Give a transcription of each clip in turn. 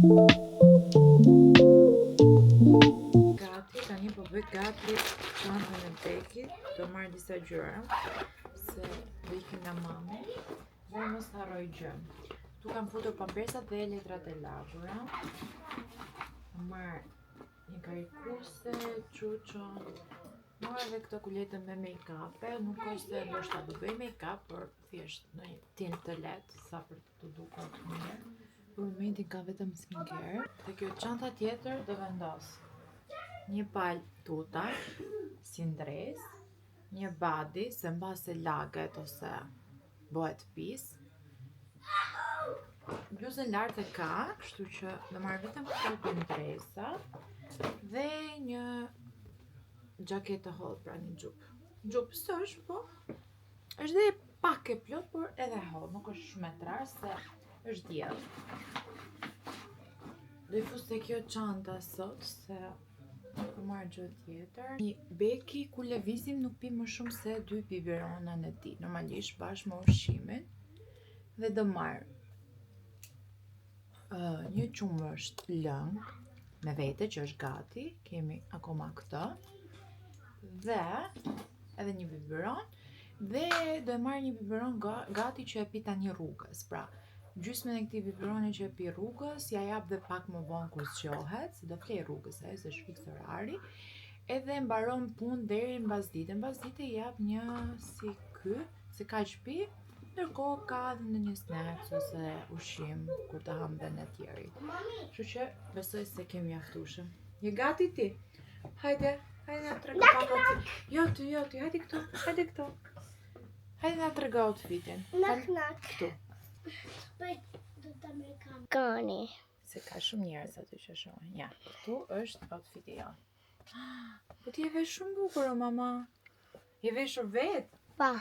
Gati, tani po bëj gati çantën e Bekit, do marr disa gjëra se do ikim nga mami dhe mos harroj gjë. Tu kam futur pampersat dhe letrat e lagura. Marr një karikuse, çuçon. Marr edhe këto kuletën me make-up, nuk është se ndoshta do bëj make-up, por thjesht në një tint të lehtë sa për të dukur mirë. Për momentin ka vetëm skincare. Dhe kjo çanta tjetër do vendos një palë tuta, si ndres, një body, se mbase laget ose bëhet pis. Bluzën lartë e ka, kështu që do marr vetëm këto dy ndresa dhe një xhaketë holl, pra një xhup. Xhup s'është, po është dhe pak e plot, por edhe holl, nuk është shumë e trar se është diell. Do i fus te kjo çanta sot se nuk marr gjë tjetër. Beki ku lëvizim nuk pi më shumë se 2 biberona në ditë, normalisht bashkë me ushqimin. Dhe do marr një qumësht lëng me vete që është gati, kemi akoma këtë. Dhe edhe një biberon dhe do e marr një biberon gati që e pi tani rrugës. Pra, gjysmën e këtij biberoni që e pi rrugës ja jap dhe pak më vonë kur zgjohet, se do flej rrugës ai se është fiks orari. Edhe mbaron punë deri mbas dite. Mbas dite jap një si ky, se kaq pi, ndërkohë ka edhe në një snacks ose ushqim kur të ham dhe në tjeri. Kështu që besoj se kemi mjaftueshëm. Je gati ti? Hajde na trego pak outfit. Jo ty, hajde këtu. Hajde na trego outfitin. Knock. Këtu. Do të amerikani. Se ka shumë njerëz aty që shohin. Ja, këtu është outfiti jonë. Po ti je vesh shumë bukur, o mama. Je veshur vet? Pa.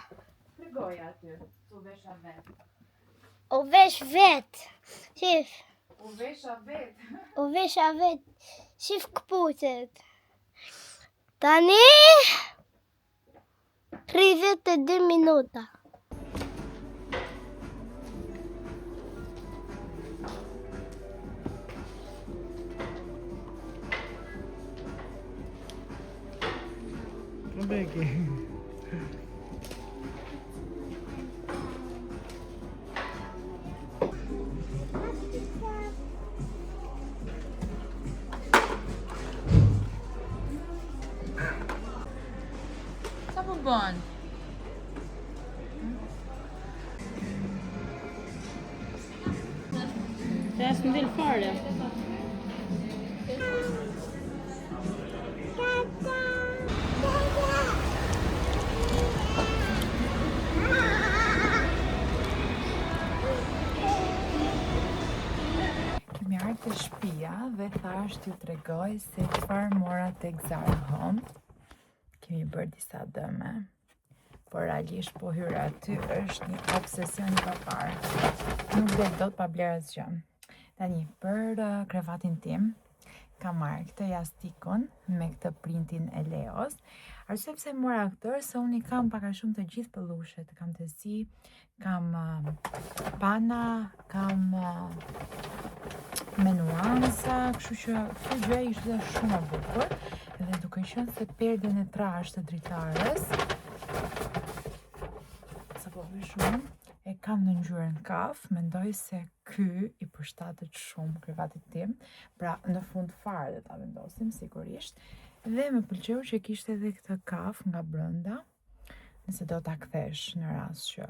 Tregoja aty. Tu vesha vet. O vesh vet. Shif. U vesha vet. O vesha vet. Shif këpucet. Tani 32 minuta. Beki. Sa po bën? Se as ndel fare. Kemi ardhur te shtëpia dhe thash t'ju tregoj se çfarë mora tek Zara Home. Kemi bërë disa dëme, por realisht po hyra aty është një obsesion i paparë. Nuk del dot pa bler asgjë. Tani për krevatin tim kam marrë këtë jastikun me këtë printin e Leos. Arsye pse mora këtë se unë i kam pak a shumë të gjithë pëllushet. Kam të zi, kam pana, kam me nuansa, kështu që kjo gjë ishte shumë e bukur. Dhe duke qenë se perden e trashë të dritares, sa po vë shumë, e kam në ngjyrën kaf, mendoj se ky i përshtatet shumë krevatit tim, pra në fund fare dhe ta vendosim sigurisht. Dhe më pëlqeu që kishte edhe këtë kaf nga brenda, nëse do ta kthesh në rast që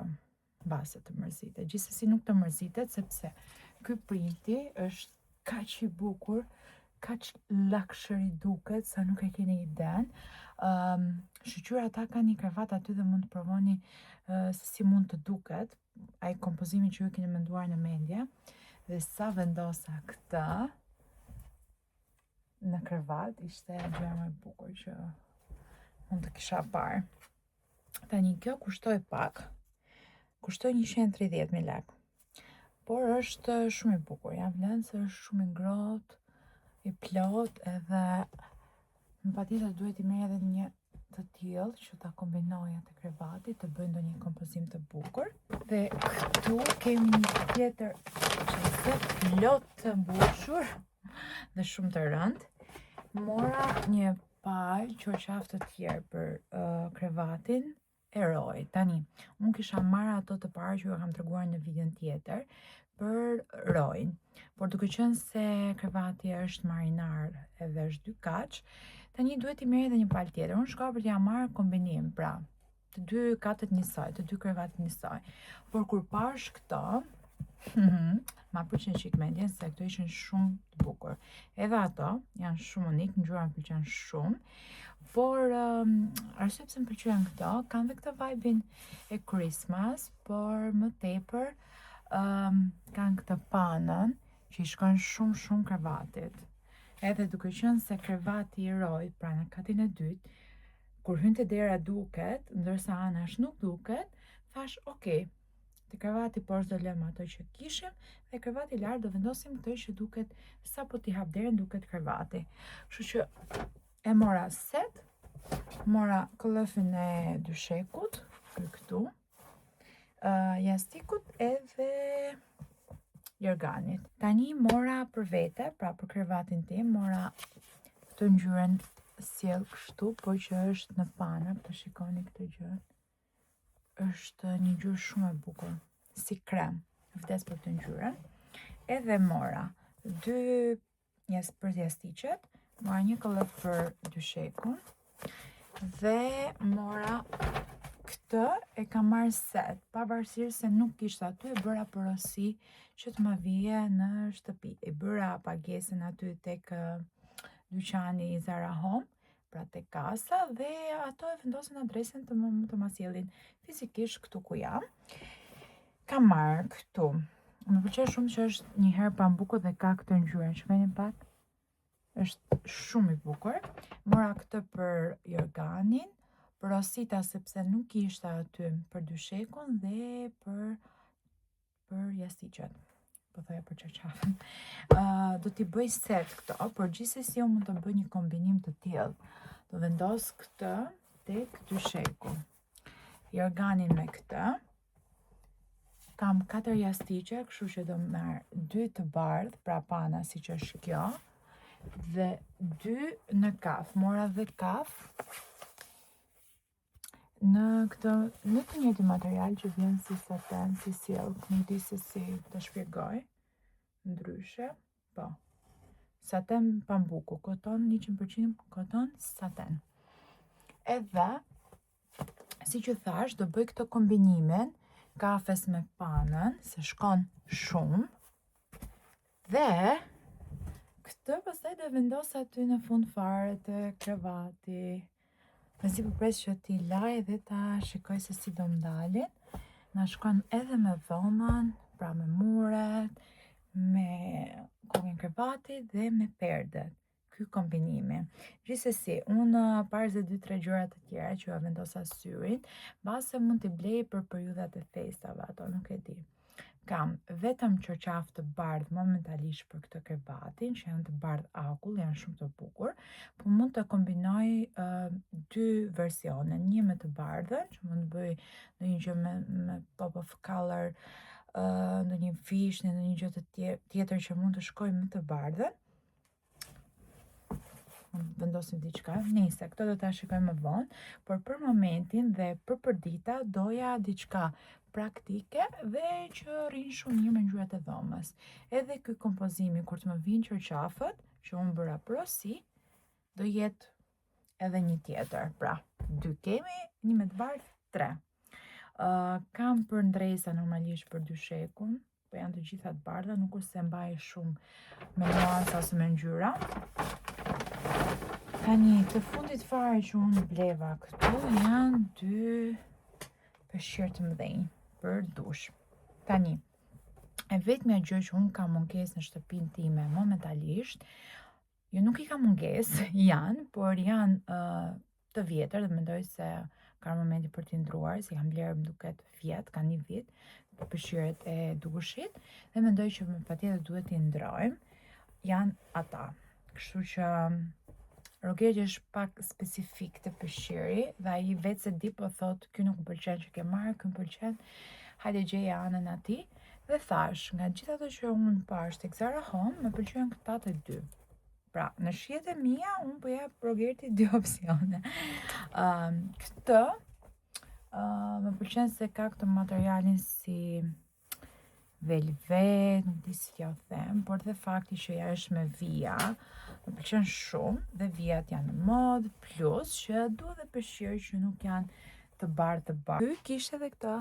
mbase të mërzitet. Gjithsesi nuk të mërzitet sepse ky printi është kaq i bukur, kaq luxury duket sa nuk e keni iden. Shoqyra ta ka një krevat aty dhe mund të provoni se si mund të duket ai kompozimi që ju keni menduar në mendje. Dhe sa vendosa këtë në krevat ishte gjëja më e bukur që mund të kisha parë. Tani kjo kushtoi pak. Kushtoi 130.000 lekë. Por është shumë i bukur, ja vlen se është shumë i ngrohtë, i plot, edhe më patjetër duhet i merr edhe një të tillë që ta kombinoja te krevati, të bëj ndonjë kompozim të bukur. Dhe këtu kemi një tjetër se plot të mbushur dhe shumë të rënd. Mora një palë çorçaf të tjerë për krevatin e roj. Tani, unë kisha marrë ato të parë që ju kam treguar në videon tjetër për rojnë. Por duke qenë se krevati është marinar edhe është 2 kaç, tani duhet i merr edhe një palë tjetër. Unë shkova për t'ja marrë kombinim, pra të 2 katet njësoj, të 2 krevatet njësoj. Por kur pash këto, ma pëlqen qik mendjen se këto ishin shumë të bukur. Edhe ato janë shumë unik, ngjyra më pëlqen shumë. Por arsye pse më pëlqyen këto, kanë dhe këtë vibe-in e Christmas, por më tepër kanë këtë panën që i shkon shumë krevatit. Edhe duke qenë se krevati i roj, pra në katin e dytë, kur hyn te dera duket, ndërsa anash nuk duket, thash, ok, te krevati poshtë do lëm ato që kishim, dhe krevati lart do vendosim këtë që duket, sa po t'i hap derën duket krevati. Kështu që e mora set, mora këllëfin e dyshekut, këtu, jastikut edhe jorganit. Tani mora për vete, pra për krevatin tim, mora këtë ngjyrën sjell kështu, por që është në pana, po shikoni këtë gjë. Është një ngjyrë shumë e bukur, si krem. Vdes për këtë ngjyrën. Edhe mora 2 për jasticet, mora një këllëf për dyshekun dhe mora këtë e kam marrë set, pavarësisht se nuk kishte aty, e bëra porosi që të më vije në shtëpi. E bëra pagesën aty tek dyqani i Zara Home, pra tek kasa, dhe ato e vendosin adresën të më sjellin fizikisht këtu ku jam. Kam marrë këtu. Më pëlqen shumë që është një herë pambukur dhe ka këtë ngjyrë. Shikoni pak. Është shumë i bukur. Mora këtë për jorganin, porosita sepse nuk ishte aty për dyshekun dhe për jasticet. Po thoja për çorçafën. Do t'i bëj set këto, por gjithsesi unë mund të bëj një kombinim të tillë. Do vendos këtë tek dysheku. Jorganin me këtë. Kam 4 jastiqe, kështu që do marr 2 të bardhë, pra pana siç është kjo, dhe 2 në kaf. Mora dhe kaf në këtë, në të njëjtin material që vjen si satin, si silk, nuk di se si të shpjegoj, ndryshe, po, satin pambuku, koton 100% koton satin. Edhe, si që thash, do bëj këtë kombinimin kafes me panën, se shkon shumë, dhe këtë pastaj do vendos aty në fund fare të krevati. Mezi përpres që t'i laj dhe ta shikoj se si do mdalin. Na shkon edhe me dhomën, pra me muret, me kokën krevatit dhe me perdet. Ky kombinimi. Gjithsesi, unë parë 2-3 gjëra të tjera që ja vendosa syrin, mbase mund t'i blej për periudhat e festave, ato nuk e di. Kam vetëm çorçaf të bardh momentalisht për këtë krevatin, që janë të bardh akull, janë shumë të bukur, po mund të kombinoj 2 versione, një me të bardhën, që mund të bëj ndonjë gjë me pop of color, ndonjë fishne, ndonjë gjë të tjetër që mund të shkojë me të bardhën. Vendosim diçka, nëse këto do ta shikojmë më vonë, por për momentin dhe për përdita doja diçka praktike dhe që rrin shumë mirë me ngjyrat e dhomës. Edhe ky kompozimi kur të më vinë çorçafët, që unë bëra porosi, do jetë edhe një tjetër. Pra, 2 kemi, një me të bardhë, 3. Kam për ndresa normalisht për dyshekun, po janë të gjitha të bardha, nuk është se mbaj shumë me nuanca ose me ngjyra. Tani, të fundit fare që unë bleva këtu janë 2 peshqir të mëdhenj për dush. Tani, e vetmja gjë që unë kam mungesë në shtëpinë time momentalisht, jo nuk i kam mungesë, janë, por janë të vjetër dhe mendoj se ka momenti për t'i ndruar, si kam blerë më duket vjet, ka 1 vit, për peshqiret e dushit, dhe mendoj që patjetër duhet t'i ndrojmë, janë ata. Kështu që Rogeri është pak specifik të peshqiri dhe ai vetë se di po thot ky nuk më pëlqen që ke marrë, ky më pëlqen, hajde gjeja anën atij Dhe thash, nga gjitha ato që unë pash tek Zara Home, më pëlqen këta të dy. Pra, në shihet e mia, unë po jap Rogerti 2 opsione. Këtë më pëlqen se ka këtë materialin si velvet, nuk di si t'ja them, por dhe fakti që ja është me vija, më pëlqen shumë dhe vijat janë në modë, plus që du dhe peshqirë që nuk janë të bardhë. Ky kishte edhe këta,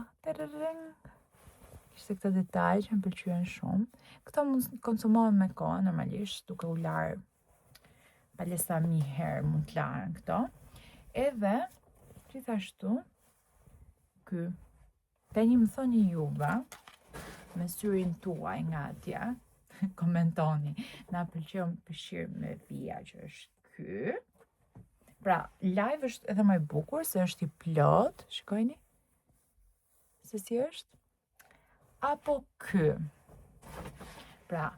kishte këta detaj që më pëlqyen shumë. Këto mund konsumohen me kohë, normalisht, duke u larë palesa mi herë mund të larën këto. Edhe, gjithashtu, ky. Tani më thoni juve, me syrin tuaj nga atje, komentoni, na pëlqen peshqir me vija që është ky. Pra, live është edhe më i bukur se është i plot, shikojni se si është. Apo ky. Pra,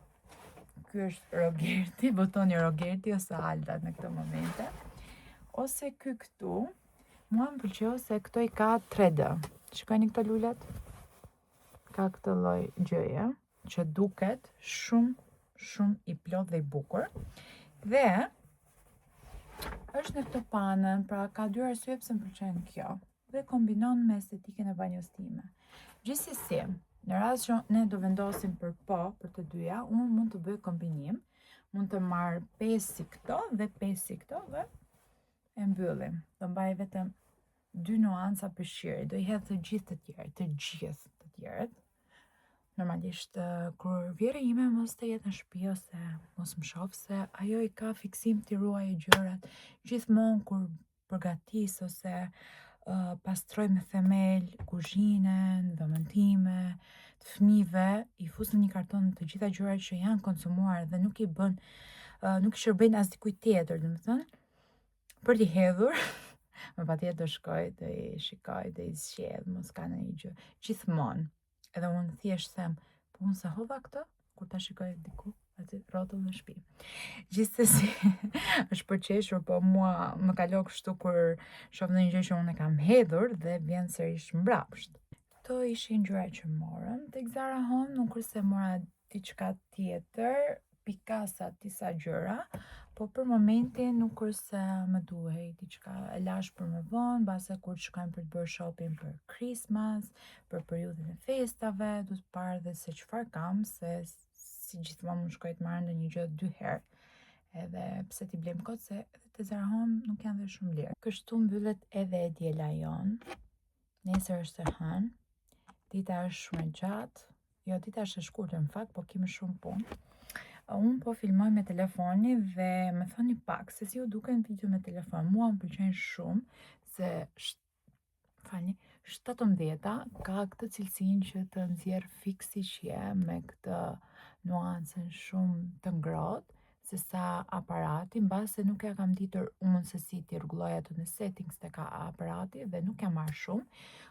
ky është Rogerti, botoni Rogerti ose Alda në këto momente. Ose ky këtu, mua më pëlqeu se këto i ka 3D. Shikojni këto lulat? Ka këtë lloj gjëje që duket shumë i plot dhe i bukur. Dhe është në këtë panën, pra ka 2 arsye pse më pëlqen kjo. Dhe kombinon me estetikën e banjës time. Gjithsesi, në rast që ne do vendosim për të dyja, unë mund të bëj kombinim. Mund të marr 5 si këto dhe 5 si këto dhe e mbyllim. Do mbaj vetëm 2 nuanca peshqiri, do i hedh të gjithë të tjerët. Normalisht, kur vjera ime mos të jetë në shtëpi ose mos më shoh se ajo i ka fiksim t'i ruajë gjërat. Gjithmonë kur përgatis ose pastroj me themel kuzhinën, dhomën time, të fëmijëve, i fus në një karton të gjitha gjërat që janë konsumuar dhe nuk i shërbejnë as dikujt tjetër, domethënë, për t'i hedhur. Më patjetër do shkoj, do i shikoj, do i zgjedh, mos ka ndonjë gjë. Gjithmonë. Edhe unë thjesht them, po unë sa hova këtë, kur ta shikoj diku, aty rrotull në shtëpi. Gjithsesi, është përqeshur, po mua më kalon kështu kur shoh ndonjë gjë që unë e kam hedhur dhe vjen sërish mbrapsht. Këto ishin gjërat që morëm tek Zara Home, nuk është se mora diçka tjetër, pikasa disa gjëra, po për momentin nuk është se më duhej diçka, e lash për më vonë, mbase kur shkojmë për të bërë shopping për Christmas, për periudhën e festave, du të parë dhe se çfarë kam, se si gjithmonë më shkoj të marr ndonjë gjë 2 herë. Edhe pse t'i blejmë kot se edhe te Zara Home nuk janë dhe shumë lirë. Kështu mbyllet edhe e diela jon. Nesër është e hënë. Dita është shumë e gjatë. Jo, dita është e shkurtër në fakt, po kemi shumë punë. Unë po filmoj me telefoni dhe më thoni pak se si u duken video me telefon. Mua më pëlqen shumë se 17-a ka këtë cilësinë që të nxjerr fiksi që je me këtë nuancën shumë të ngrohtë, se sa aparati, mbase nuk ja kam ditur unë se si t'i rregulloj ato në settings të ka aparati dhe nuk ja marr shumë,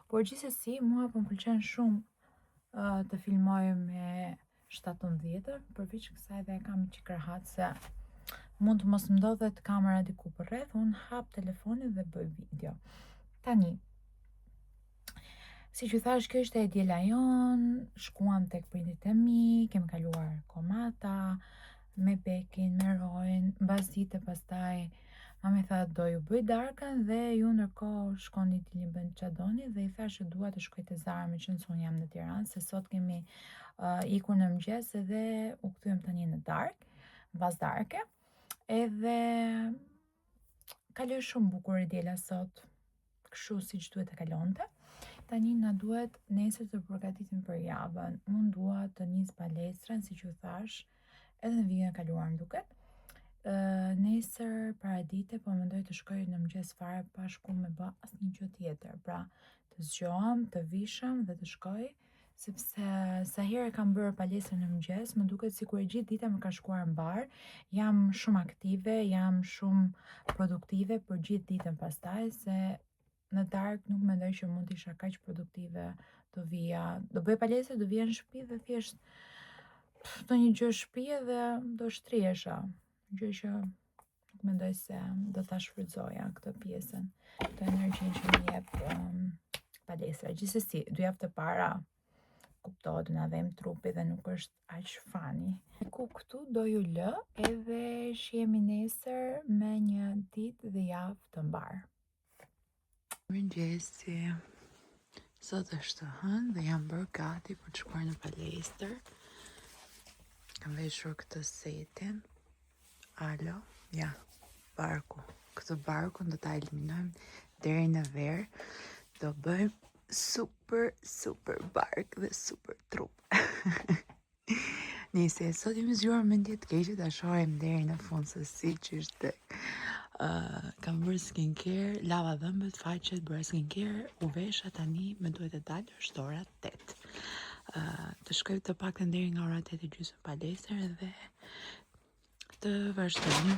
por gjithsesi mua po më pëlqen shumë të filmoj me 17, përveç kësaj dhe e kam që kërhat se mund të mos më ndodhet kamera diku për rreth, unë hap telefonin dhe bëj video. Tani, si që thash, kjo ishte e diela jon, shkuam tek prindit e mi, kemi kaluar komata, me Bekin, me Rojin, mbas dite pastaj mami tha do ju bëj darkën dhe ju ndërkohë shkoni t'ini bën çfarë doni dhe i thash që dua të shkoj te Zara, meqense unë jam në Tiranë, se sot kemi ikur në mëngjes edhe u kthyem tani në darkë, mbas darke. Edhe kaloi shumë bukur e diela sot, kështu siç duhet të kalonte. Tani na duhet nesër të përgatitim për javën. Unë dua të nis palestrën, siç ju thash, edhe në vitin e kaluar më duket. Nesër paradite po mendoj të shkoj në mëngjes fare pa shku me bë asnjë gjë tjetër. Pra, të zgjohem, të vishëm dhe të shkoj, sepse sa herë kam bërë palestrën në mëngjes, më duket sikur e gjithë dita më ka shkuar mbar. Jam shumë aktive, jam shumë produktive për gjithë ditën pastaj, se në darkë nuk mendoj që mund të isha kaq produktive. Do bëj palestër, do vija në shtëpi dhe thjesht do një gjë shtëpi dhe do shtrihesha. Gjë që nuk mendoj se do ta shfrytzoja këtë pjesën, këtë energjinë që më jep palestra. Gjithsesi, 2 javë të para kuptohet në dhem trupi dhe nuk është aq funny. Ku këtu do ju lë edhe shihemi nesër me një ditë dhe javë të mbarë. Mirëmëngjesi. Sot është të hënë dhe jam bërë gati për të shkuar në palestër. Kam veshur këtë setin. Alo, ja, barku. Këtë barkun do ta eliminojmë deri në verë. Do bëjmë super bark dhe super trup. Nise, sot jemi zgjuar me ndjet keqe ta shohim deri në fund se si ç'ishte. Kam bërë skincare, lava dhëmbët, faqet, bërë skincare, u vesha tani me duhet të dalë është ora 8. Të shkoj të paktën deri nga ora 8:30 palestër dhe të vazhdojmë.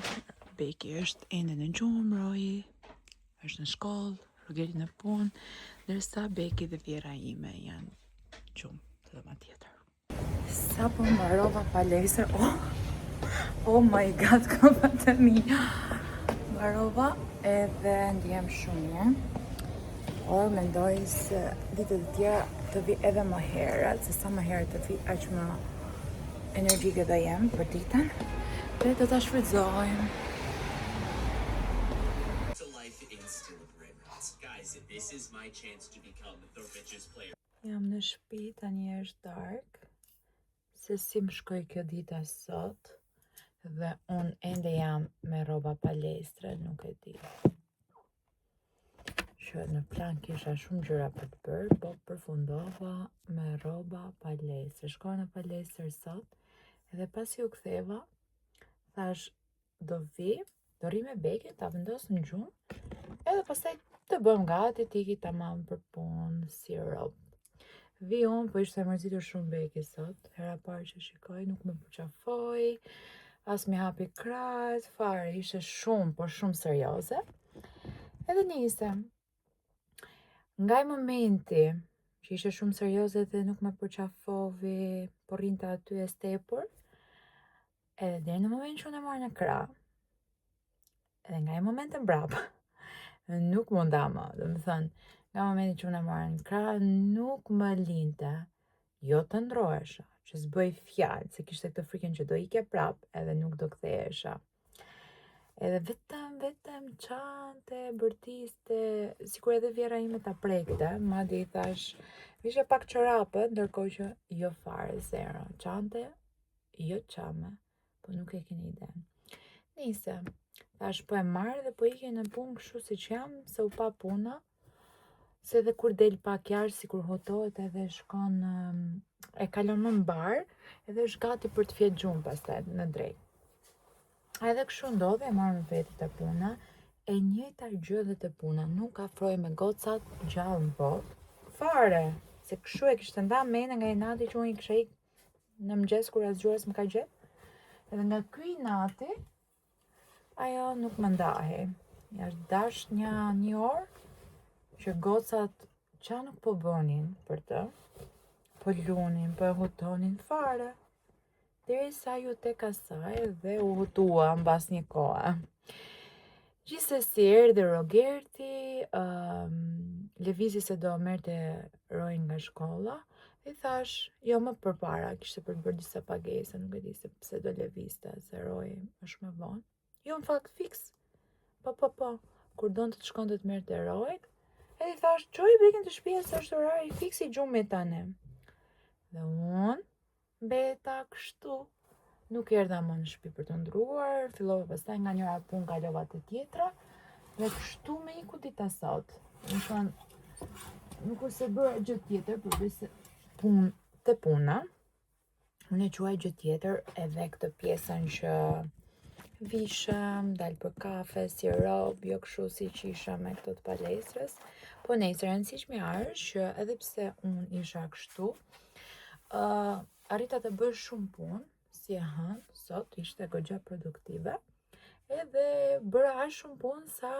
Beki është ende në gjumë, Roji është në shkollë, Rogeri në punë, ndërsa Beki dhe vjera ime janë gjumë të dhëma tjetër. Sa po mbarova palestër, oh my god, këmbat e mi. Mbarova edhe ndihem shumë mirë. Por mendoj se ditët e tjera të vi edhe më herët, se sa më herët të vi aq më energjike do jem për ditën dhe do ta shfrytëzojmë. This is my chance to become the richest player. Jam në shtëpi, tani është dark. Se si më shkoj kjo dita sot dhe unë ende jam me rroba palestre, nuk e di. Që në plan kisha shumë gjëra për të bërë, po përfundova me rroba palestre. Shkova në palestër sot edhe pasi u ktheva, thash do rri me Bekin, ta vendos në gjumë, edhe pastaj të bëm gati, tiki tamam për punë, si rob. Vi unë, po ishte mërzitur shumë Beki sot, hera parë që shikoj, nuk më përqafoj, as mi hapi krahët, fare, ishte shumë, por shumë serioze. Edhe nisem. Nga i momenti që ishe shumë serioze dhe nuk më përqafovi, por rinte aty e stepur, edhe deri në moment që unë e marrë në krah, edhe nga i moment e mbrapa, nuk munda më, dhe më thënë, nga momenti që unë e marrë në krah, nuk më linte, jo të ndrohesha, që s'bëj fjalë, se kishte këtë frikën që do ike prap, edhe nuk do kthehesha. Edhe vetëm çante, bërtiste, sikur edhe vjera ime ta prekte, madje i thash, vishe pak çorape, ndërkohë që jo fare, zero. Çante, jo çame, po nuk e keni ide. Nise, thash po e marr dhe po ikej në punë kështu siç jam, se u pa puna, se edhe kur del pak jashtë, sikur hotohet edhe shkon, e kalon më mbar, edhe është gati për të fjetë gjumë pastaj në drejt. Edhe kështu ndodhe, e marrë me veti të puna, e njëjta gjë dhe të puna, nuk afroj me gocat gjallë në botë, fare, se kështu e kishte nda mene nga i nati që unë i kisha ikë në mëngjes kur asgjë s'më ka gjetë, edhe nga ky i nati, ajo nuk më ndahi. Ja është dash një orë që gocat qa nuk po bënin për të, po lunin, po e hutonin fare. Derisa ju tek asaj dhe u hutua mbas një kohe. Gjithsesi erdhi Rogerti, lëvizi se do merrte Roin nga shkolla, i thash, jo më përpara, kishte për të bërë disa pagesa, nuk e di se pse do lëvizte, se Roi është më vonë. Jo në fakt fiks. Po, kur donte të shkonte të merrte Roin, edhe i thash, çoj Bekin të shtëpia se është orari fiks i gjumit tani. Dhe unë beta kështu, nuk erdha më në shtëpi për të ndruar, fillova pastaj nga njëra punë kalova te tjetra, dhe kështu me iku dita sot. Më thënë, nuk është se bëra gjë tjetër, përveç punë te puna. Unë e quaj gjë tjetër edhe këtë pjesën që vishëm, dalë për kafe, si rob, jo kështu si që isha me këto të palestrës, po nesër rëndësishme është që edhe pse unë isha kështu, arrita të bësh shumë punë, si e hënë, sot ishte goxha produktive, edhe bëra aq shumë punë sa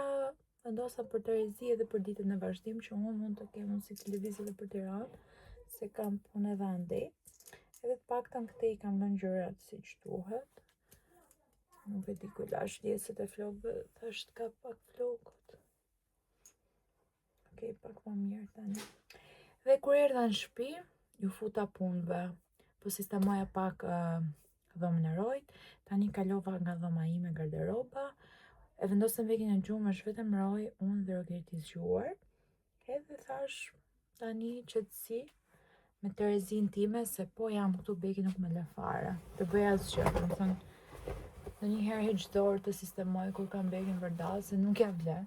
vendosa për të rezi edhe për ditën e vazhdim që unë mund të kem si të lëviz edhe për Tiranë, se kam punë edhe andej, edhe të paktën këte i kam lënë gjërat siç duhet. Nuk e di ku lash ljeset e flokëve, thash ka pak flokët. Okej, pak më mirë tani. Dhe kur erdha në shtëpi, ju futa punëve, po sistemoja pak dhomën e rojt, tani kalova nga dhoma ime garderoba, e vendosëm vekin e gjumë, është vetëm roj, unë dhe Rogerti zgjuar, edhe thash tani qetësi me Terezin time, se po jam këtu beki nuk me le fare, të bëja asgjë, do të thënë, në një herë heq dorë të sistemoj kur kam bekin vërdal, se nuk ja vlen.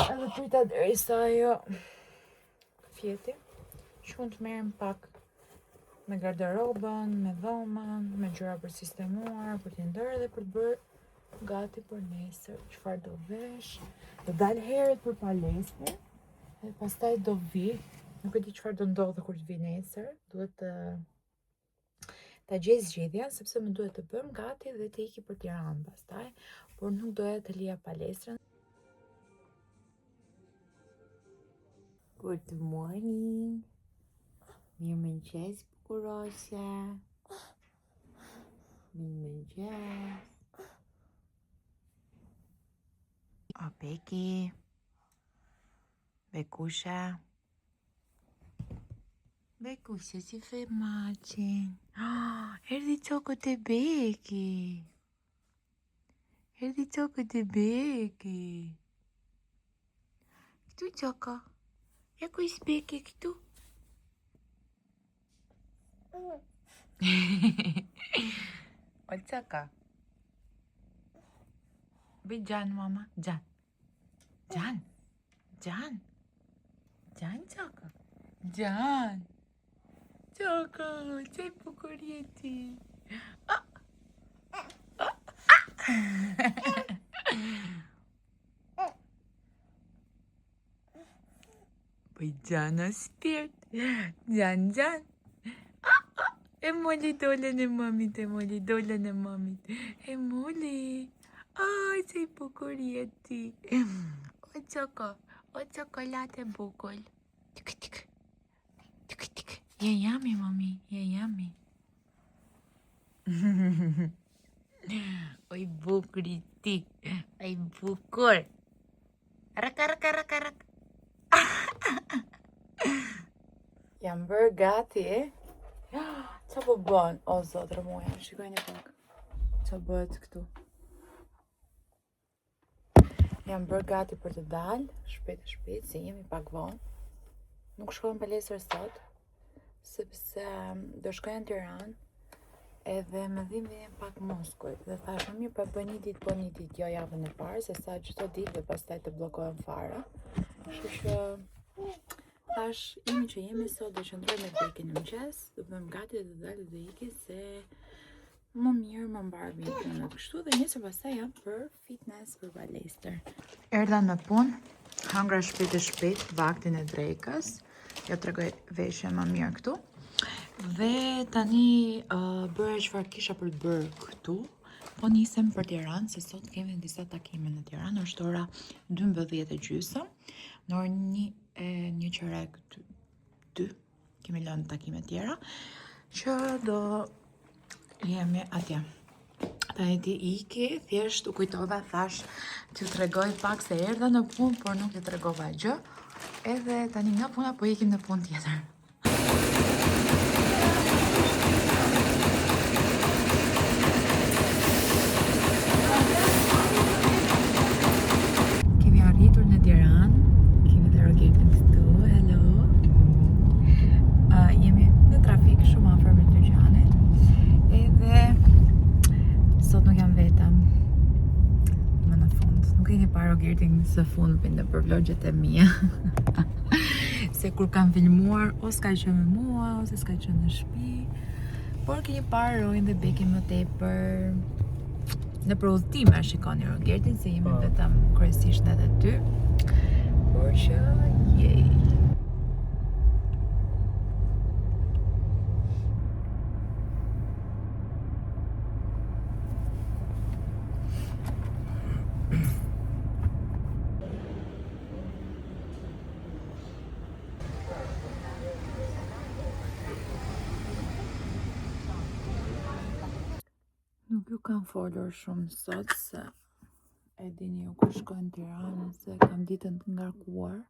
Edhe prita derisa ajo fjeti, shkun të merrem pak me garderobën, me dhomën, me gjëra për sistemuar, për t'i ndërë dhe për të bërë gati për nesër, çfarë do vesh, do dal herët për palestër, dhe pastaj do vi, nuk e di çfarë do ndodhë kur të vi nesër, duhet ta gjej zgjidhjen, sepse më duhet të bëm gati dhe të iki për Tiranë pastaj, por nuk doja të lija palestrën. Good morning. Mirëmëngjes bukurosha. Mirëmëngjes. O Beki. Bekusha. Bekusha si fe maçin. Erdhi çokët e Beki. Erdhi çokët e Beki. Këtu çoko. Ja ku is Beki këtu. O çaka. Bëj Gjan mama, Gjan. Gjan. Gjan. Gjan çaka. Gjan. Çaka, çaj bukurie ti. Bëj Gjana spirt. Gjan, Gjan. E moli dolën e mamit, e moli dolën e mamit. E moli. Aj, që i bukurie ti. O çoko, o çokolate bukur. Tik, tik. Tik, tik. Je yummy, mami, je yummy. Oj bukuri ti, oj bukur. Rak, rak, rak, rak. Jam bërë gati, Qa po bën? O zotre muja, shikojni pak. Qa bëhet këtu? Jam bërë gati për të dalë, shpejt, se jemi pak vonë. Nuk shkojmë palestër sot, sepse do shkoja në Tiranë, edhe më dhimbin pak muskuj. Dhe thash, më mirë pa bëj një ditë po një ditë, jo javën e parë, se sa çdo ditë dhe pastaj të bllokohem fare. Kështu që thash, jemi që jemi sot, do qëndroj me Bekin në mëngjes, do bëjmë gati dhe do dalë dhe iki se më mirë më mbar vitën në kështu dhe nesër pastaj jam për fitness, për palestër. Erdha në punë, hangra shpejt vaktin e drekës, jo tregoj veshje më mirë këtu. Dhe tani bëra çfarë kisha për të bërë këtu, po nisem për Tiranë, se sot kemi disa takime në Tiranë, është ora 12:30, në orën 1:45 kemi lënë takime tjera, që do jemi atje. Tani ti iki, thjesht u kujtova, thash t'ju tregoj pak se erdha në punë, por nuk ju tregova gjë, edhe tani nga puna po ikim në punë tjetër. Kemi arritur në Tiranë, kemi dhe Rogertin këtu, hello. Jemi në trafik shumë afër me dyqanin, edhe sot nuk jam vetëm më në fund. Nuk e ke parë Rogertin së fundmi në për vlogjet e mia. Se kur kam filmuar, o s'ka qenë me mua, ose s'ka qenë në shtëpi. Por keni parë Rojin dhe Bekin më tepër në për udhëtime shikoni Rogertin, se jemi vetëm kryesisht edhe ty. Por që jej. Nuk ju kam folur shumë sot, se e dini ju kur shkoj në Tiranë, se kam ditën të ngarkuar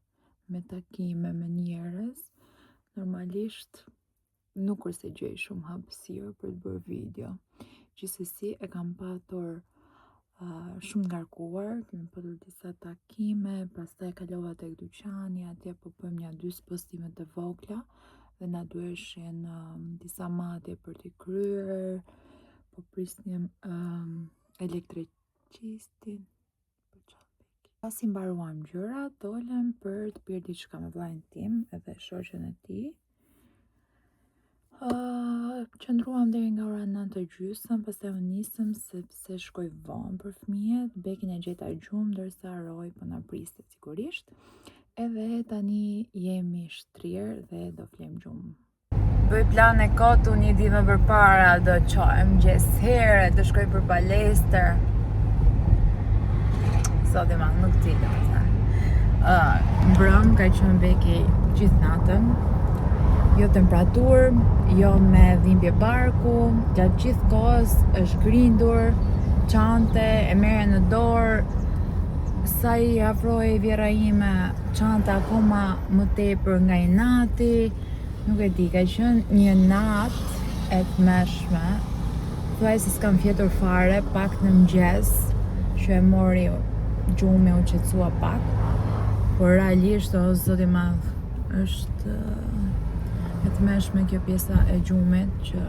me takime me njerëz. normalisht nuk është se gjej shumë hapësirë për të bërë video. Gjithsesi e kam patur shumë ngarkuar, kemi patur disa takime, pastaj kalova tek dyqani, atje po bëjmë një 2 postime të vogla dhe na duheshin disa matje për t'i kryer, po prisnim elektricistin. Pasi mbaruam gjërat, dolëm për të pirë diçka me vllajën tim edhe shoqen e tij. Qëndruam deri nga ora 9:30, pastaj u nisëm sepse shkoj vonë për fëmijët. Bekin e gjeta gjumë, ndërsa Roy po na priste sigurisht. Edhe tani jemi shtrirë dhe do flem gjumë. Bëj plan e kotu një ditë më përpara, do qohem gjesherë, do shkoj për palestër. Sot e ma nuk ti do të thënë. Mbrëm ka qenë Beki gjithë natën. Jo temperaturë, jo me dhimbje barku, gjatë gjithë kohës është grindur, çante e merre në dorë, sa i afrohej vjera ime, çanta akoma më tepër nga i nati, nuk e di, ka qenë një natë e tmeshme, thuaj se s'kam fjetur fare, pak në mëngjes, që e mori gjumi u qetësua pak, por realisht, o zoti i madh, është e tmeshme kjo pjesa e gjumit që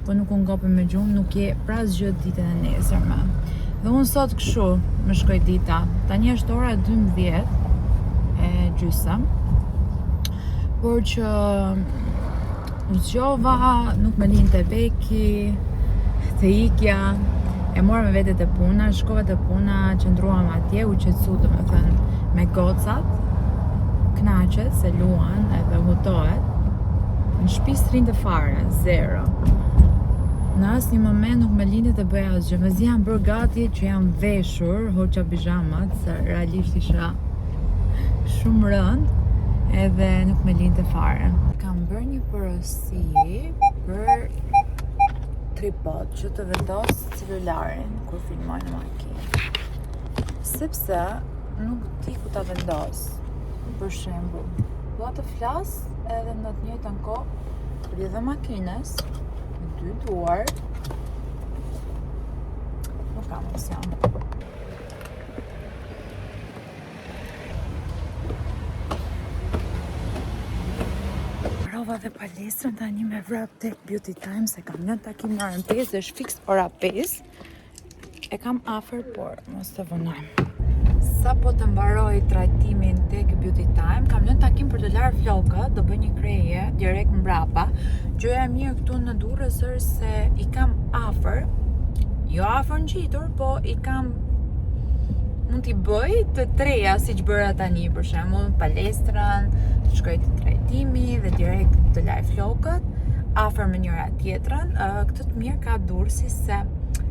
po nuk u ngopem me gjumë, nuk je pra asgjë ditën e nesërme. Dhe unë sot kështu më shkoj dita. Tani është ora 12:30, por që u zgjova, nuk më linte Beki, të ikja, e mora me vete te puna, shkova te puna, qëndruam atje, u qetësu domethënë me gocat. Knaqet se luan edhe hutohet. Në shtëpi s'rinte fare, zero. Në asnjë moment nuk më linte të bëja asgjë. Mezi jam bërë gati që jam veshur, hoqa pijamat, se realisht isha shumë rënd edhe nuk më linte fare. Kam bërë një porosi për tripod që të vendos celularin kur filmoj në makinë. Sepse nuk di ku ta vendos. Për shembull, dua të flas edhe në të njëjtën kohë rrjedhë makinës me 2 duar. Nuk kam opsion. Prova dhe palestrën tani me vrap tek Beauty Time, se kam një takim në orën 5 dhe është fiks ora 5. E kam afër, por mos të vonojmë. Sa po të mbaroj trajtimin tek Beauty Time, kam lënë takim për të larë flokët, do bëj një kreje direkt mbrapa. Gjëja e mirë këtu në Durrës është se i kam afër, jo afër ngjitur, po i kam, mund t'i bëj të treja siç bëra tani, për shembull palestrën, të shkoj te trajtimi dhe direkt të laj flokët afër me njëra tjetrën. Këtë të mirë ka Durrësi se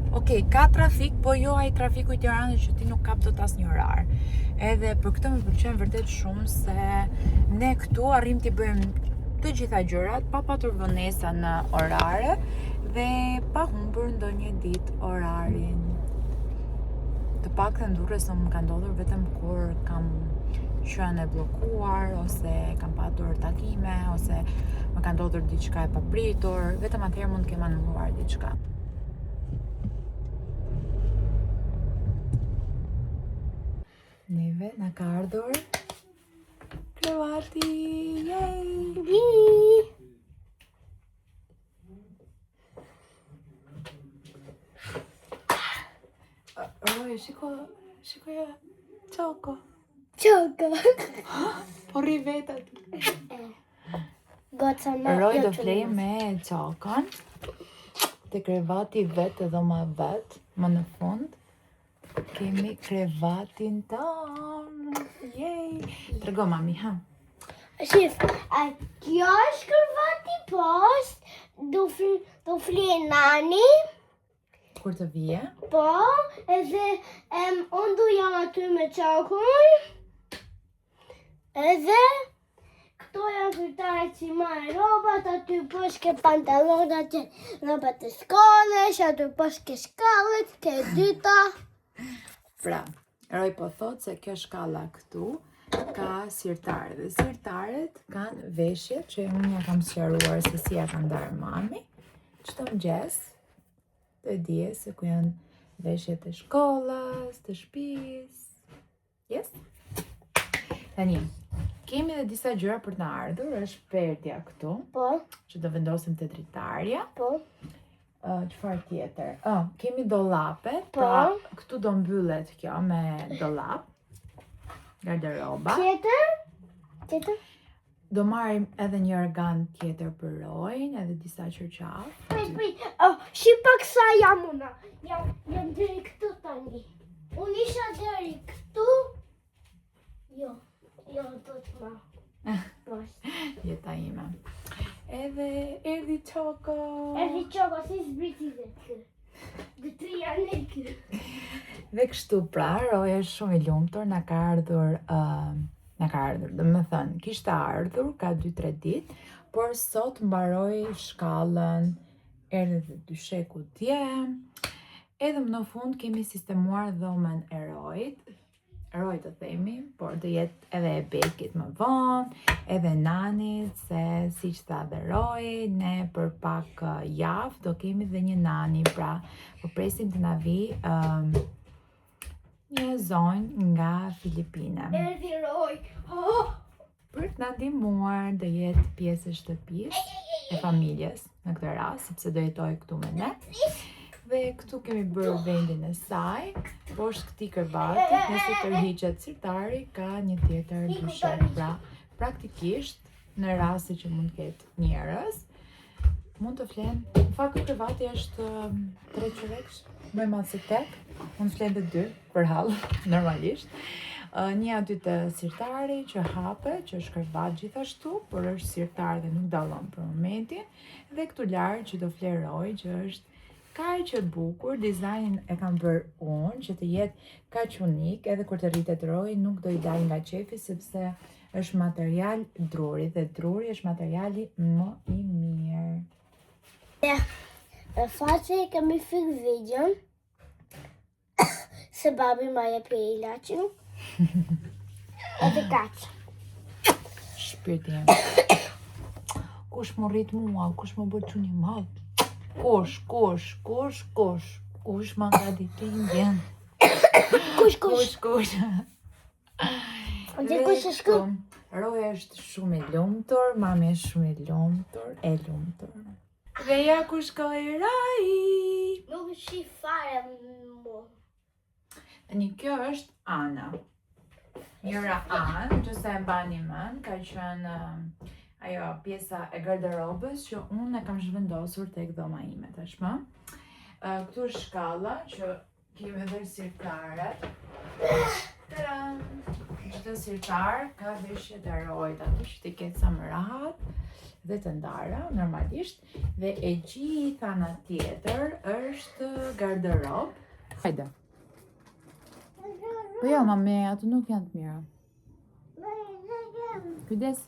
okej, ka trafik, po jo ai trafiku i Tiranës që ti nuk kap dot asnjë orar. Edhe për këtë më pëlqen vërtet shumë se ne këtu arrim t'i bëjmë të gjitha gjërat pa patur vonesa në orare dhe pa humbur ndonjë ditë orarin. Të paktën Durrës më ka ndodhur vetëm kur kam qenë e bllokuar ose kam patur takime ose më ka ndodhur diçka e papritur, vetëm atëherë mund të kem anulluar diçka. Neve na ka ardhur krevati, yay! Roy, shikoja Çoko. Po rri vetat. Goca ma Roy do flej me Çokon te krevati vet edhe ma vet, më në fund. Kemi krevatin ton. Yay! Trego mami, ha. Shif, kjo është krevati post, do flie nani, Kur të vije? po, edhe unë du jam aty me Çakun, edhe këto janë kujtarët që marrë robat, aty poshtë ke pantallonat, robat e shkollës, aty poshtë ke shkallët, ke dyta. Pra, Roy po thot se kjo shkalla këtu ka sirtare dhe sirtaret kanë veshje që unë ja kam sqaruar se si ja ka ndarë mami. Çdo mëngjes të dije se ku janë veshjet e shkollës, të shtëpisë. Yes? Tani, kemi dhe disa gjëra për të na ardhur, është perdja këtu, Po, që do vendosim te dritarja. po. Çfarë tjetër? Kemi dollape, Po. pra këtu do mbyllet kjo me dollap. Garderoba. Tjetër? Do marrim edhe një organ tjetër për rojnë, edhe disa qërqaf. Prit. Shqip pak sa jam una. Jam deri këtu tani. Unë isha deri këtu. Jo, do të ma. Jeta ime. Edhe erdhi Çoko. Erdi qoko, si zbriti dhe kë. Dhe të janë e kë. Dhe kështu pra, Roja është shumë i lumtur, na ka ardhur, do me thënë, kishte ardhur ka 2-3 ditë, por sot mbaroi shkallën, erdhi dhe dysheku dje, edhe më në fund kemi sistemuar dhomën e Rojit, Roj të themi, por do jetë edhe e Bekit më vonë, edhe nanit, se si që tha dhe Roj, ne për pak javë do kemi dhe një nani, pra po presim të na vi një zonjë nga Filipina. Erdi Roj. Për të na ndihmuar, do jetë pjesë e shtëpisë e familjes në këtë rast, sepse do jetoj këtu me ne. Dhe këtu kemi bërë vendin e saj, poshtë këtij kërvati, nëse tërhiqet sirtari, ka një tjetër dyshek. Pra, praktikisht, në rasti që mund të ketë njerëz, mund të flen. Në fakt ky kërvati është 3 qereksh, më i madh se tek. Mund të flen të 2 për hall, normalisht. Një aty të sirtari që hapet, që është kërvat gjithashtu, por është sirtar dhe nuk dallon për momentin. Dhe këtu larg që do fleroj, që është kaq e bukur, dizajnin e kam bërë unë, që të jetë kaq unik, edhe kur të rritet Roji nuk do i dalë nga qefi, sepse është material druri, dhe druri është materiali më i mirë. E faqe kemi fik videon, se babi ma jep e ilaqin, edhe kaq. Shpirti jam. Kush më rrit mua, kush më bërë quni madh? Kush ma ka ditindjen? Kush. Dhe kush është kë? Roja është shumë i lumtur, mami është shumë i lumtur. Dhe ja ku shkoi Rai. Nuk shi fare mu. Tani kjo është Ana. Njëra Anë, që se e mbani mend, ka qenë ajo pjesa e garderobës që unë e kam zhvendosur tek dhoma ime tashmë. Këtu është shkalla që kemi edhe sirtaret. Tadam! Çdo sirtar ka veshjet e Rojit aty që ti ketë sa më rahat dhe të ndara normalisht, dhe e gjitha ana tjetër është garderob. Hajde. Po jo, mami, ato nuk janë të mira.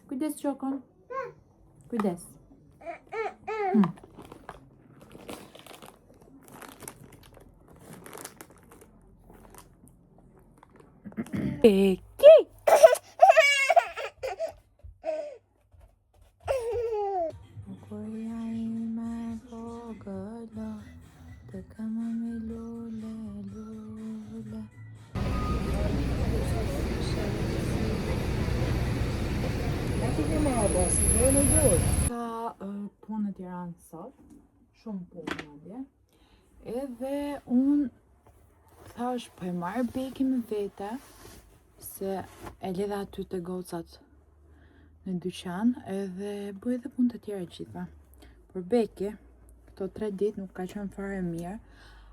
Kujdes Çokon. Kujdes. Beki. Bukuria ime vogël, të kam me lule. Ka punë në Tiranë sot, shumë punë madje. Edhe unë thash po e marr Beki me vete, se e lidha aty te gocat në dyqan, edhe bëj edhe punë të tjera gjitha. Por Beki këto 3 ditë nuk ka qenë fare mirë,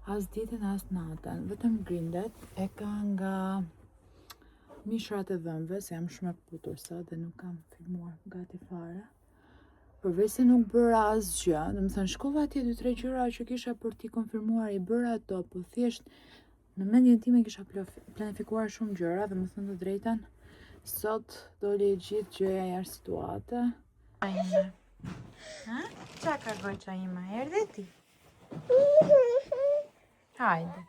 as ditën as natën, vetëm grindet e ka nga mishrat e dhëmbëve, se jam shumë e kutur sot dhe nuk kam filmuar gati fare. Përveç se nuk bëra asgjë, do të thënë shkova atje 2-3 gjëra që kisha për t'i konfirmuar, i bëra ato, po thjesht në mendjen time kisha planifikuar shumë gjëra, dhe më thënë të drejtën, sot doli gjithë gjëja jashtë situate. Ime. Ha? Qa ka goqa ime? Erdhe ti? Hajde.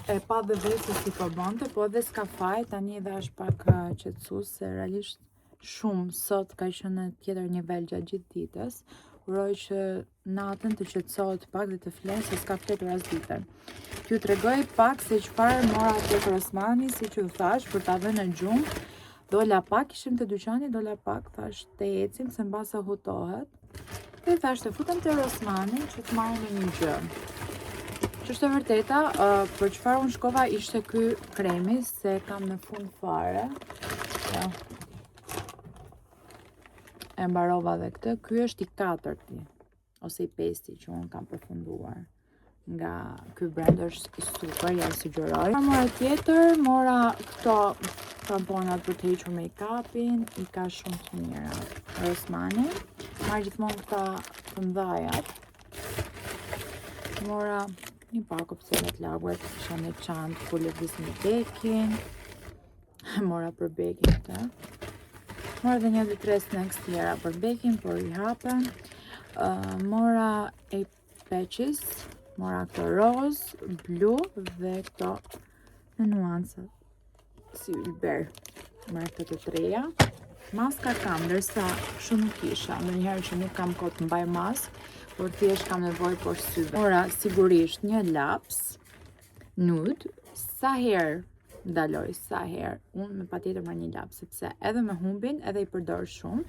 e pa dhe se si po bënte, po edhe s'ka faj, tani edhe është pak qetësues se realisht shumë sot ka qenë në tjetër nivel gjatë gjithë ditës. Uroj që natën të qetësohet pak dhe të flen se s'ka fletur as ditën. T'ju tregoj pak se çfarë mora tjetër Osmani, si që thash, për ta vënë në gjumë. Dola pak, ishim të dyqani, dola pak, thash të ecim se mbase hutohet. Dhe thash të futem te Osmani që të marrim një gjë. Që është e vërteta, për çfarë unë shkova ishte ky kremi, se kam në fund fare. Ja. E mbarova dhe këtë, ky është i 4-ti, ose i 5-ti që unë kam përfunduar. Nga ky brand është super, ja sugjeroj. Mora tjetër, mora këto tamponat për të hequr make-upin, i ka shumë të mira. Osmani, marr gjithmonë këta të mdhajat. Mora një pak opsionet larguar, kisha një çantë ku lëviz me bekin. Mora për bekin këtë. Mora dhe 1-2-3 snacks tjera për bekin, por i hapen. Mora e patches, mora këto roz, blu dhe këto në nuanca si ylber. Mora këto të treja. Maska kam, ndërsa shumë nuk kisha. Ndonjëherë që nuk kam kohë të mbaj maskë, por thjesht kam nevojë për syve. Ora, sigurisht një laps nude, sa herë ndaloj, sa herë, unë me patjetër marr një laps, sepse edhe me humbin edhe i përdor shumë,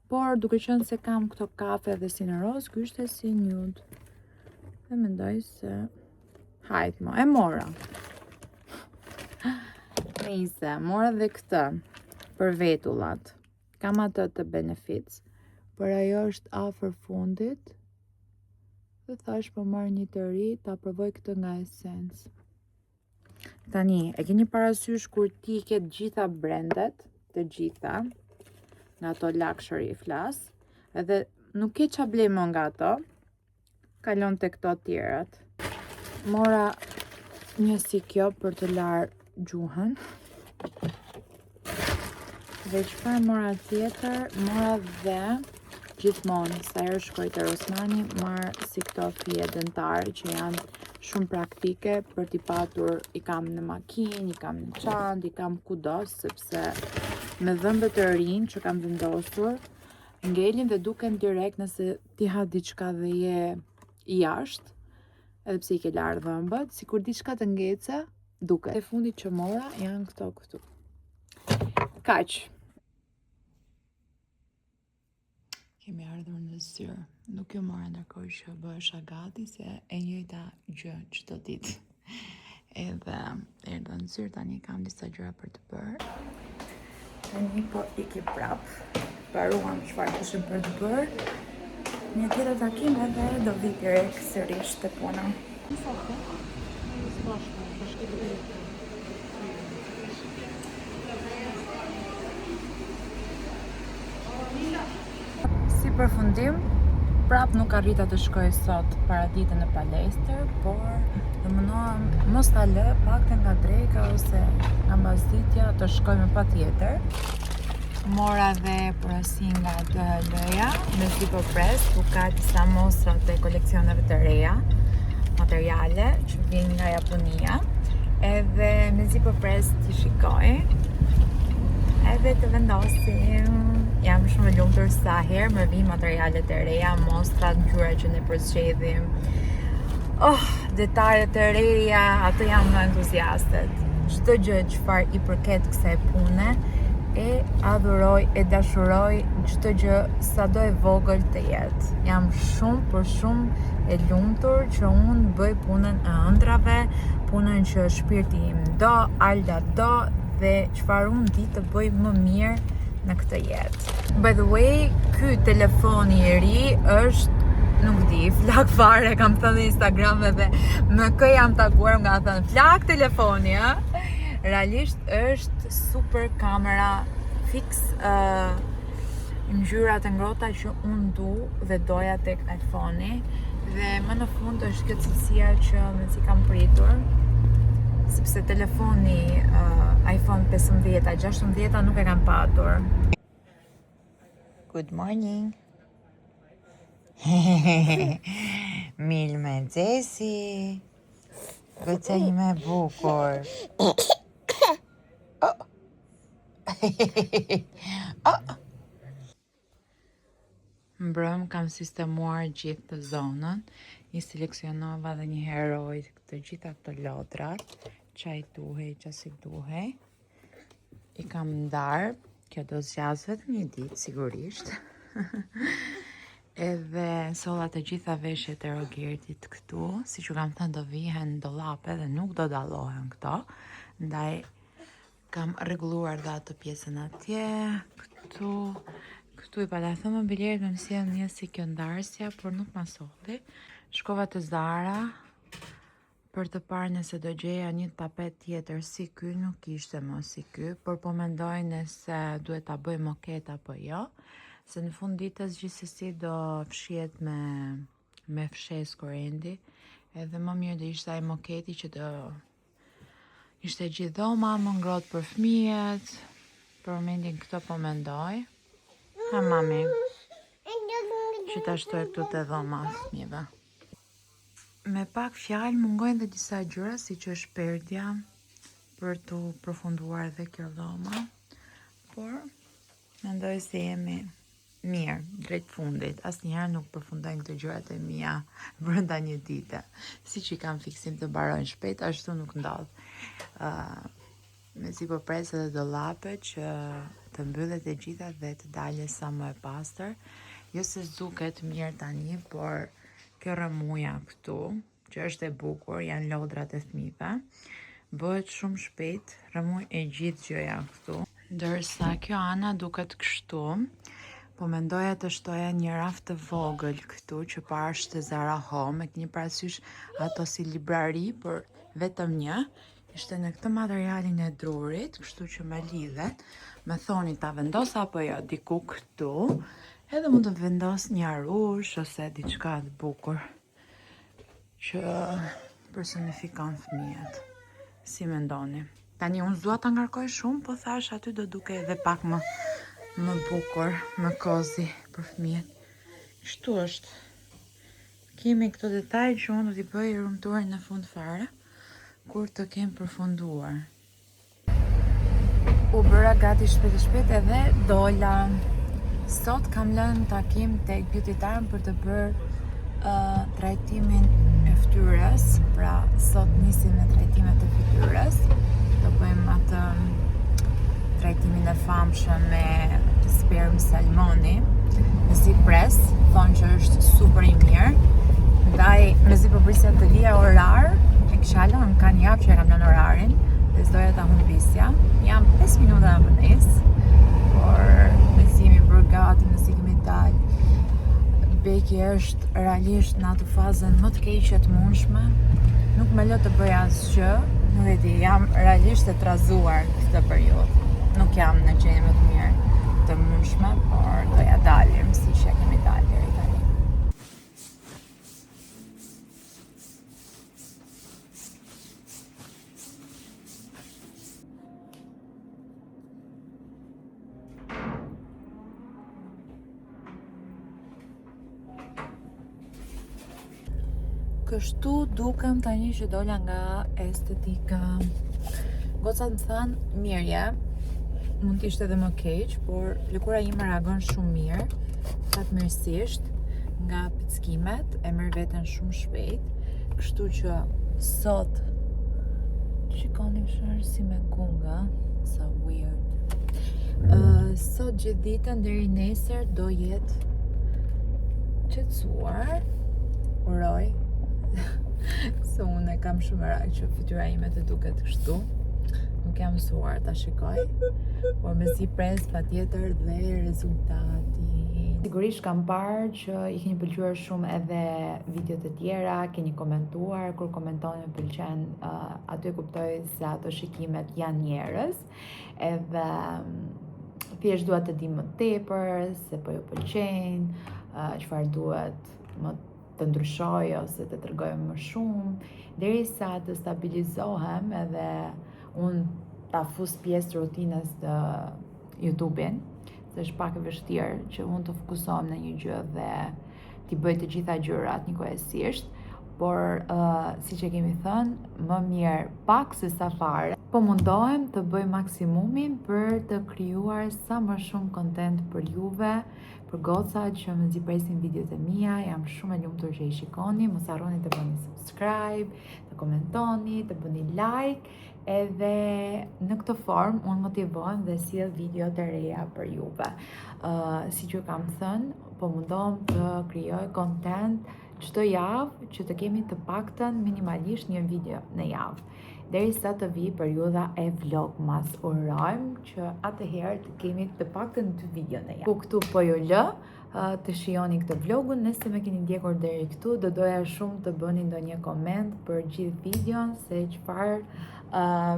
por duke qenë se kam këto kafe dhe si në roz, ky ishte si nude. Dhe mendoj se hajt mo, e mora. Nice, mora dhe këtë për vetullat. Kam atë të Benefits, por ajo është afër fundit. Dhe thash po marr një të ri, ta provoj këtë nga Essence. Tani, e keni parasysh kur ti ke gjitha brandet, të gjitha, nga ato luxury flas, edhe nuk ke qa blej më nga ato, kalon të këto tjerat. Mora një si kjo për të larë gjuhën. Dhe çfarë mora tjetër, mora dhe gjithmonë, sa herë shkoj te Osmani, marr si këto fije dentare që janë shumë praktike për t'i patur, i kam në makinë, i kam në çantë, i kam kudo, sepse me dhëmbët të rinj që kam vendosur, ngelin dhe duken direkt nëse ti ha diçka dhe je jashtë, edhe pse i ke larë dhëmbët, sikur diçka të ngece, duket. E fundit që mora janë këto këtu. Kaq. Kemi ardhur në zyrë. Nuk ju mora ndërkohë që bëhesha gati, se e njëjta gjë çdo ditë. Edhe erdha në zyrë, tani kam disa gjëra për të bërë. Tani po iki prap. Paruam çfarë kishim për të bërë. Një tjetër takim edhe do vi direkt sërish te puna. Si përfundim, prap nuk arrita të shkoj sot paraditën në palestër, por do mundohem mos ta lë pakte nga dreka ose nga mbasditja të shkojmë patjetër. Mora dhe porosi nga DHL-ja me Zipopres, ku ka disa mostra të koleksioneve të reja, materiale që vijnë nga Japonia, edhe me Zipopres t'i shikoj, edhe të vendosim. Jam shumë e lumtur sa herë më vi materialet e reja, mostrat, ngjyra që ne përzgjedhim. Detajet e reja, ato janë më entuziastet. Çdo gjë çfarë i përket kësaj pune, e adhuroj, e dashuroj çdo gjë sado e vogël të jetë. Jam shumë e lumtur që unë bëj punën e ëndrave, punën që shpirti im do, Alda do, dhe çfarë unë di të bëj më mirë në këtë jetë. By the way, ky telefoni i ri është, nuk di, flak fare, kam thënë në Instagram edhe më kë jam takuar nga thënë flak telefoni, realisht është super kamera fix, ngjyrat e ngrohta që unë du dhe doja tek iPhone-i, dhe më në fund është kjo cilësia që më si kam pritur, sepse telefoni iPhone 15, 16 nuk e kam patur. Good morning. Mil me Xesi. Goca ime e bukur. Mbrëm kam sistemuar gjithë të zonën, i seleksionova dhe një heroj të gjitha këto lodrat, qa i duhej, qa si duhej. I kam ndarë, kjo do zgjas vetëm një ditë sigurisht. Edhe solla të gjitha veshjet e Rogertit këtu, siç u kam thënë do vihen në dollape dhe nuk do dallohen këto, ndaj kam rregulluar dhe atë pjesën atje, këtu. Këtu i pata thëmë mobilierit me mësien një si kjo ndarësja, por nuk ma solli. Shkova të Zara për të parë nëse do gjeja një tapet tjetër si ky, nuk ishte më si ky, por po mendoj nëse duhet ta bëj moket apo jo, se në fund ditës gjithsesi do fshihet me fshes korendi, edhe më mirë do ishte ai moketi që do ishte gjithë dhoma, më ngrohtë për fëmijët. Për momentin këto po mendoj. Ha mami, që ta shtoj këtu të dhoma fëmijëve. Me pak fjalë mungojnë dhe disa gjëra, si që është perdja, për të përfunduar dhe kjo dhoma, por mendoj se jemi mirë, drejt fundit. Asnjëherë nuk përfundojnë këto gjërat e mia brenda një dite. Siç i kam fiksim të mbarojnë shpejt, ashtu nuk ndodh. Me si po pres edhe dollape që të mbyllet e gjitha dhe të dalë sa më e pastër. Jo se zduket mirë tani, por kjo rëmuja këtu, që është e bukur, janë lodrat e fëmijëve, bëhet shumë shpejt, rëmuj e gjithë gjëja këtu. Ndërsa kjo ana duket kështu, po mendoja të shtoja një raft të vogël këtu, që parë është Zara Home, e keni parasysh ato si librari, por vetëm një, ishte në këtë materialin e drurit, kështu që me lidhet, me thoni ta vendos apo jo diku këtu, edhe mund të vendos një arush ose diçka të bukur që personifikon fëmijët. Si mendoni? Tani unë s'dua ta ngarkoj shumë, po thash aty do duke edhe pak më bukur, më kozi për fëmijët. Kështu është. Kemi këto detaj që unë do t'i bëj rumtuar në fund fare, kur të kem përfunduar. U bëra gati shpejt edhe dola. Sot kam lënë takim tek beauty-tarën për të bërë trajtimin e fytyrës. Pra sot nisim me trajtimet e fytyrës. Do bëjmë atë trajtimin e famshëm me sperm salmoni. Me si pres, thonë që është super i mirë. Ndaj me si përprisja të lija orar, e kisha lënë ka një javë që e kam lënë orarin dhe s'doja ta humbisja. Jam 5 minuta në vonesë, por me si jemi bërë gati, me si kemi dalë. Beki është realisht në atë fazën më të keqe të mundshme. Nuk më lë të bëj asgjë, nuk e di, jam realisht e trazuar këtë periudhë. Nuk jam në gjendje më të mirë të mundshme, por doja dalim siç e kemi dalë deri tani. Kështu dukem tani që dola nga estetika. Gocat më thanë, mirje, mund t'ishte edhe më keq, por lëkura ime reagon shumë mirë, fatmirësisht, nga pickimet, e merr veten shumë shpejt, kështu që sot shikoni shërë si me gunga, so weird. Sot gjithë ditën deri nesër do jetë qetësuar, uroj. Se unë e kam shumë merak që fytyra ime të duket kështu. Nuk jam mësuar ta shikoj, por me si pres patjetër dhe rezultati. Sigurisht kam parë që i keni pëlqyer shumë edhe videot e tjera, keni komentuar, kur komentoni më pëlqen, aty kuptoj se ato shikimet janë njerëz, edhe thjesht dua të di më tepër se po ju pëlqejnë, çfarë duhet më të ndryshoj ose të tregoj më shumë, derisa të stabilizohem edhe unë ta fus pjesë të rutinës të YouTube-in, se është pak e vështirë që unë të fokusohem në një gjë dhe t'i bëj të gjitha gjërat njëkohësisht, por si që kemi thënë, më mirë pak se sa fare. Po mundohem të bëj maksimumin për të krijuar sa më shumë content për juve, për gocat që më nxipresin videot e mia. Jam shumë e lumtur që i shikoni. Mos harroni të bëni subscribe, të komentoni, të bëni like, edhe në këtë formë unë motivohem dhe sjell video të reja për juve. Si që kam thënë, po mundohem të krijoj content çdo javë që të kemi të paktën minimalisht një video në javë. Derisa të vi periudha e vlogmas, urojmë që atëherë të kemi të paktën 2 video në javë. Po këtu po ju lë të shihoni këtë vlogun. Nëse më keni ndjekur deri këtu, do doja shumë të bëni ndonjë koment për gjithë videon, se çfarë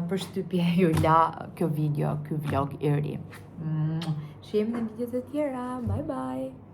përshtypje ju la kjo video, ky vlog i ri. Shihemi në videot e tjera. Bye bye.